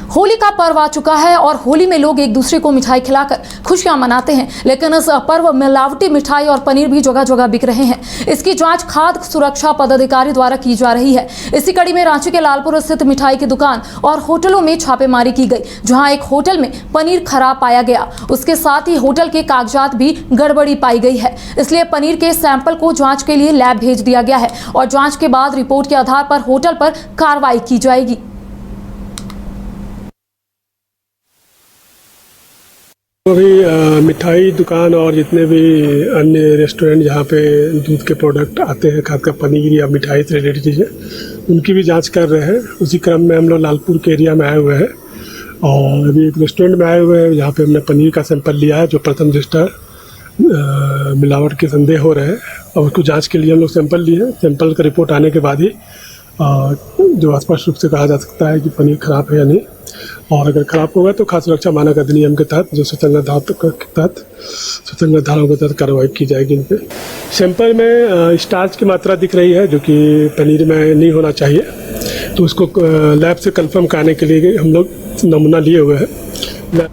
होली का पर्व आ चुका है और होली में लोग एक दूसरे को मिठाई खिलाकर खुशियां मनाते हैं, लेकिन इस पर्व मिलावटी मिठाई और पनीर भी जगह जगह बिक रहे हैं। इसकी जांच खाद्य सुरक्षा पदाधिकारी द्वारा की जा रही है। इसी कड़ी में रांची के लालपुर स्थित मिठाई की दुकान और होटलों में छापेमारी की गई, जहां एक होटल में पनीर खराब पाया गया। उसके साथ ही होटल के कागजात भी गड़बड़ी पाई गई है। इसलिए पनीर के सैंपल को जाँच के लिए लैब भेज दिया गया है और जाँच के बाद रिपोर्ट के आधार पर होटल पर कार्रवाई की जाएगी। अभी मिठाई दुकान और जितने भी अन्य रेस्टोरेंट जहाँ पे दूध के प्रोडक्ट आते हैं, खासकर पनीर या मिठाई से रिलेटेड चीज़ें, उनकी भी जांच कर रहे हैं। उसी क्रम में हम लोग लालपुर के एरिया में आए हुए हैं और अभी एक रेस्टोरेंट में आए हुए हैं जहाँ पे हमने पनीर का सैंपल लिया है, जो प्रथम दृष्टया मिलावट के संदेह हो रहे हैं और उसको जाँच के लिए हम लोग सैंपल लिए हैं। सैंपल का रिपोर्ट आने के बाद ही जो स्पष्ट रूप से कहा जा सकता है कि पनीर खराब है या नहीं, और अगर खराब होगा तो खाद्य सुरक्षा मानक अधिनियम के तहत जो सुसंगत धाराओं के तहत कार्रवाई की जाएगी। इन पे सैंपल में स्टार्च की मात्रा दिख रही है, जो कि पनीर में नहीं होना चाहिए, तो उसको लैब से कंफर्म कराने के लिए हम लोग नमूना लिए हुए हैं।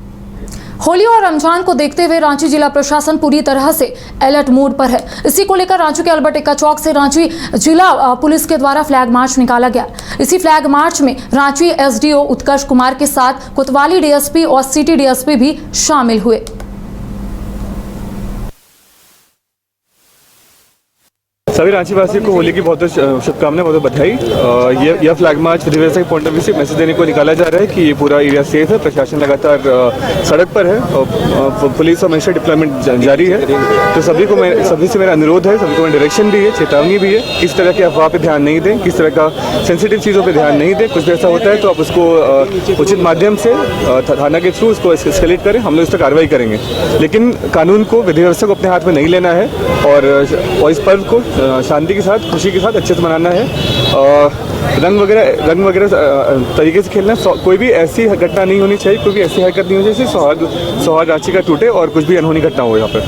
होली और रमजान को देखते हुए रांची जिला प्रशासन पूरी तरह से अलर्ट मोड पर है। इसी को लेकर रांची के अल्बर्ट एक्का चौक से रांची जिला पुलिस के द्वारा फ्लैग मार्च निकाला गया। इसी फ्लैग मार्च में रांची एसडीओ उत्कर्ष कुमार के साथ कोतवाली डीएसपी और सिटी डीएसपी भी शामिल हुए। सभी रांची वासियों को होली की बहुत शुभकामनाएं, बहुत बधाई। यह फ्लैग मार्च विधिव्यवस्था के पॉइंट ऑफ व्यू से मैसेज देने को निकाला जा रहा है कि ये पूरा एरिया सेफ है। प्रशासन लगातार सड़क पर है और पुलिस और मजिस्ट्रेट डिप्लॉयमेंट जारी है। तो सभी से मेरा अनुरोध है, सभी को डायरेक्शन भी है, चेतावनी भी है, किस तरह की अफवाह पे ध्यान नहीं दें, किस तरह का सेंसिटिव चीज़ों पर ध्यान नहीं दें। कुछ भी ऐसा होता है तो आप उसको उचित माध्यम से थाना के थ्रू उसको एस्केलेट करें, हम लोग इस पर कार्रवाई करेंगे। लेकिन कानून को, विधि व्यवस्था को अपने हाथ में नहीं लेना है और इस पर्व को शांति के साथ, खुशी के साथ अच्छे से मनाना है। रंग वगैरह तरीके से खेलना। कोई भी ऐसी घटना नहीं होनी चाहिए, कोई भी ऐसी हरकत नहीं होनी चाहिए सौहार्द रांची का टूटे और कुछ भी अनहोनी घटना हो यहाँ पर।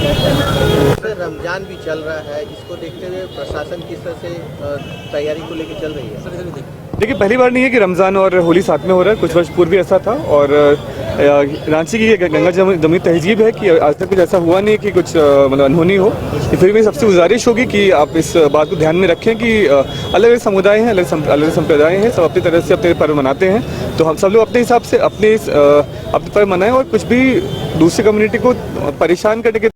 रमजान भी चल रहा है, इसको देखते हुए प्रशासन किस तरह से तैयारी को लेकर चल रही है? देखिए, पहली बार नहीं है कि रमज़ान और होली साथ में हो रहा है। कुछ वर्ष पूर्व भी ऐसा था और रांची की गंगा जमुनी तहजीब है कि आज तक कुछ ऐसा हुआ नहीं कि कुछ मतलब अनहोनी हो। फिर भी सबसे गुजारिश होगी कि आप इस बात को ध्यान में रखें कि अलग अलग समुदाय हैं, अलग संप्रदाय हैं, सब अपनी तरह से अपने पर्व मनाते हैं। तो हम सब लोग अपने हिसाब से अपने पर्व मनाएं और कुछ भी दूसरी कम्युनिटी को परेशान करने के